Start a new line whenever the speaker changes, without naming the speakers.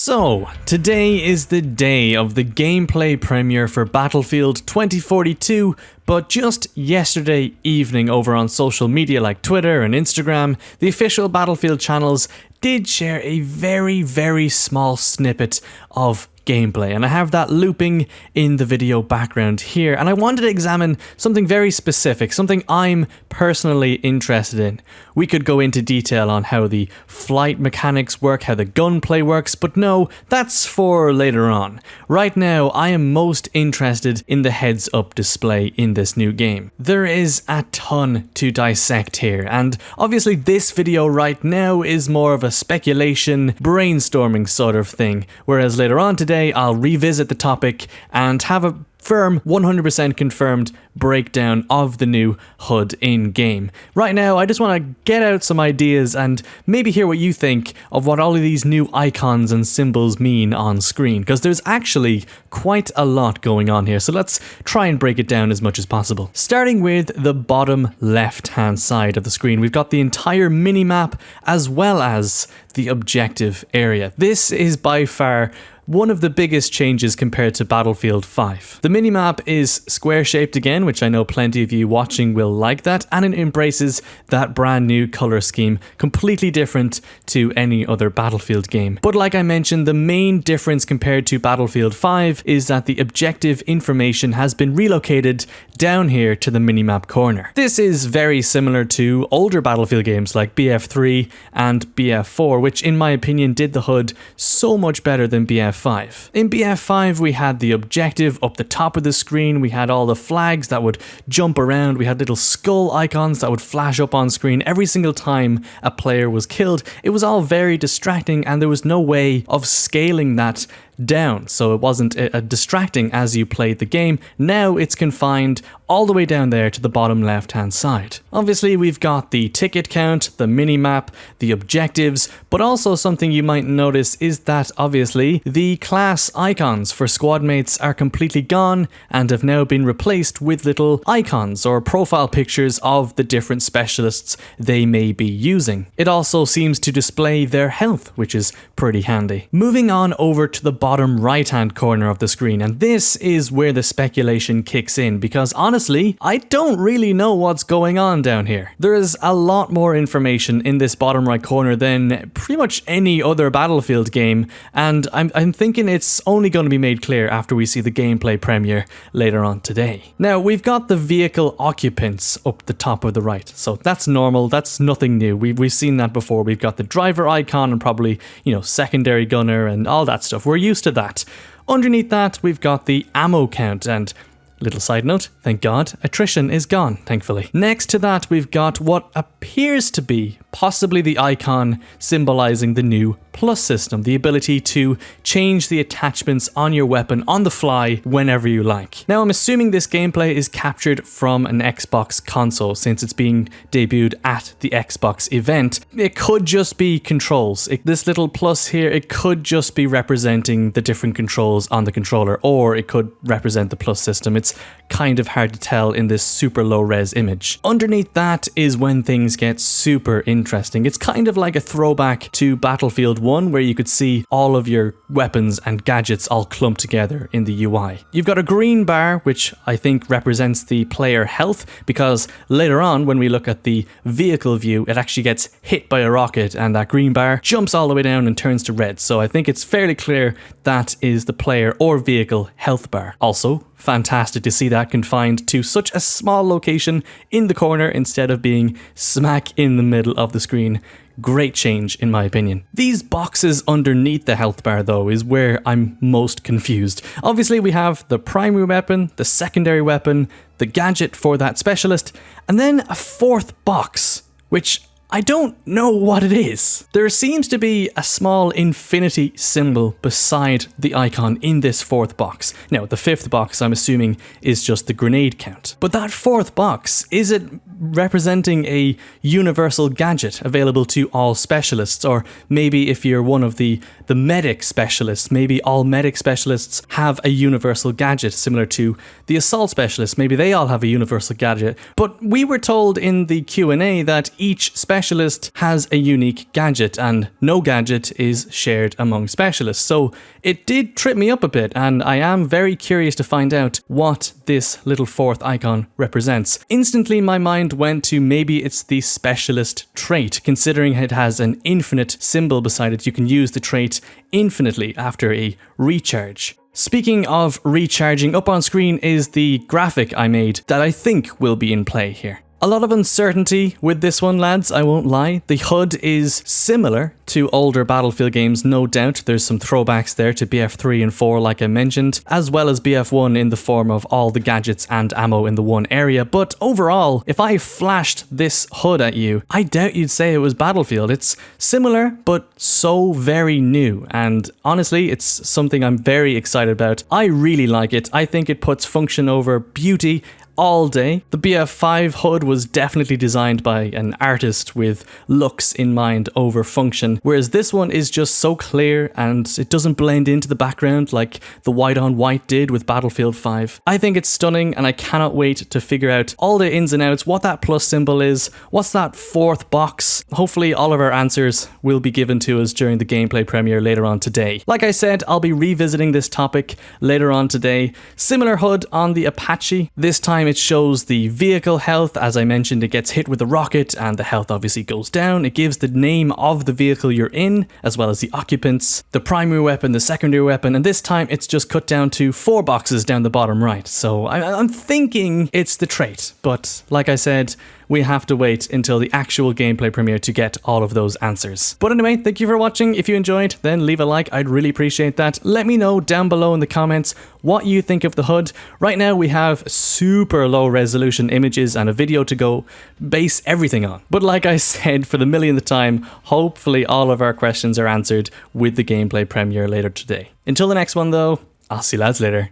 So, today is the day of the gameplay premiere for Battlefield 2042, but just yesterday evening over on social media like Twitter and Instagram, the official Battlefield channels did share a very small snippet of gameplay, and I have that looping in the video background here, and I wanted to examine something very specific, something I'm personally interested in. We could go into detail on how the flight mechanics work, how the gunplay works, but no, that's for later on. Right now, I am most interested in the heads-up display in this new game. There is a ton to dissect here, and obviously this video right now is more of a speculation, brainstorming sort of thing, whereas later on today, I'll revisit the topic and have a firm 100% confirmed breakdown of the new HUD in-game. Right now, I just want to get out some ideas and maybe hear what you think of what all of these new icons and symbols mean on screen, because there's actually quite a lot going on here, so let's try and break it down as much as possible. Starting with the bottom left-hand side of the screen, we've got the entire minimap as well as the objective area. This is by far one of the biggest changes compared to Battlefield 5. The minimap is square-shaped again, which I know plenty of you watching will like that, and it embraces that brand new colour scheme, completely different to any other Battlefield game. But like I mentioned, the main difference compared to Battlefield 5 is that the objective information has been relocated down here to the minimap corner. This is very similar to older Battlefield games like BF3 and BF4, which in my opinion did the HUD so much better than BF5. In BF5 we had the objective up the top of the screen, we had all the flags that would jump around, we had little skull icons that would flash up on screen every single time a player was killed. It was all very distracting and there was no way of scaling that down, so it wasn't distracting as you played the game. Now it's confined all the way down there to the bottom left hand side. Obviously we've got the ticket count, the minimap, the objectives, but also something you might notice is that obviously the class icons for squad mates are completely gone and have now been replaced with little icons or profile pictures of the different specialists they may be using. It also seems to display their health, which is pretty handy. Moving on over to the bottom right hand corner of the screen, and this is where the speculation kicks in, because honestly I don't really know what's going on down here. There is a lot more information in this bottom right corner than pretty much any other Battlefield game, and I'm thinking it's only going to be made clear after we see the gameplay premiere later on today. Now we've got the vehicle occupants up the top of the right, so that's normal, that's nothing new. We've seen that before. We've got the driver icon and probably, you know, secondary gunner and all that stuff. We're used to that. Underneath that we've got the ammo count, and little side note, thank God, attrition is gone, thankfully. Next to that we've got what appears to be possibly the icon symbolizing the new plus system, the ability to change the attachments on your weapon on the fly whenever you like. Now I'm assuming this gameplay is captured from an Xbox console since it's being debuted at the Xbox event. It could just be controls. This little plus here, it could just be representing the different controls on the controller, or it could represent the plus system. It's kind of hard to tell in this super low res image. Underneath that is when things get super interesting. It's kind of like a throwback to Battlefield 1 where you could see all of your weapons and gadgets all clumped together in the UI. You've got a green bar which I think represents the player health, because later on when we look at the vehicle view it actually gets hit by a rocket and that green bar jumps all the way down and turns to red, so I think it's fairly clear that is the player or vehicle health bar. Also, fantastic to see that confined to such a small location in the corner instead of being smack in the middle of the screen. Great change in my opinion. These boxes underneath the health bar though is where I'm most confused. Obviously we have the primary weapon, the secondary weapon, the gadget for that specialist, and then a fourth box, which I don't know what it is. There seems to be a small infinity symbol beside the icon in this fourth box. Now, the fifth box I'm assuming is just the grenade count. But that fourth box, is it representing a universal gadget available to all specialists? Or maybe if you're one of the medic specialists, maybe all medic specialists have a universal gadget similar to the assault specialists. Maybe they all have a universal gadget. But we were told in the Q&A that each specialist specialist has a unique gadget, and no gadget is shared among specialists. So it did trip me up a bit, and I am very curious to find out what this little fourth icon represents. Instantly, my mind went to maybe it's the specialist trait, considering it has an infinite symbol beside it. You can use the trait infinitely after a recharge. Speaking of recharging, up on screen is the graphic I made that I think will be in play here. A lot of uncertainty with this one, lads, I won't lie. The HUD is similar to older Battlefield games, no doubt. There's some throwbacks there to BF3 and 4 like I mentioned, as well as BF1 in the form of all the gadgets and ammo in the one area. But overall, if I flashed this HUD at you, I doubt you'd say it was Battlefield. It's similar, but so very new. And honestly, it's something I'm very excited about. I really like it. I think it puts function over beauty all day. The BF5 HUD was definitely designed by an artist with looks in mind over function, whereas this one is just so clear and it doesn't blend into the background like the white on white did with Battlefield 5. I think it's stunning, and I cannot wait to figure out all the ins and outs, what that plus symbol is, what's that fourth box. Hopefully all of our answers will be given to us during the gameplay premiere later on today. Like I said, I'll be revisiting this topic later on today. Similar HUD on the Apache. This time it shows the vehicle health. As I mentioned, it gets hit with a rocket and the health obviously goes down. It gives the name of the vehicle you're in, as well as the occupants, the primary weapon, the secondary weapon, and this time it's just cut down to 4 boxes down the bottom right. So I'm thinking it's the trait, but like I said, we have to wait until the actual gameplay premiere to get all of those answers. But anyway, thank you for watching. If you enjoyed, then leave a like. I'd really appreciate that. Let me know down below in the comments what you think of the HUD. Right now we have super low resolution images and a video to go base everything on. But like I said, for the millionth time, hopefully all of our questions are answered with the gameplay premiere later today. Until the next one though, I'll see you lads later.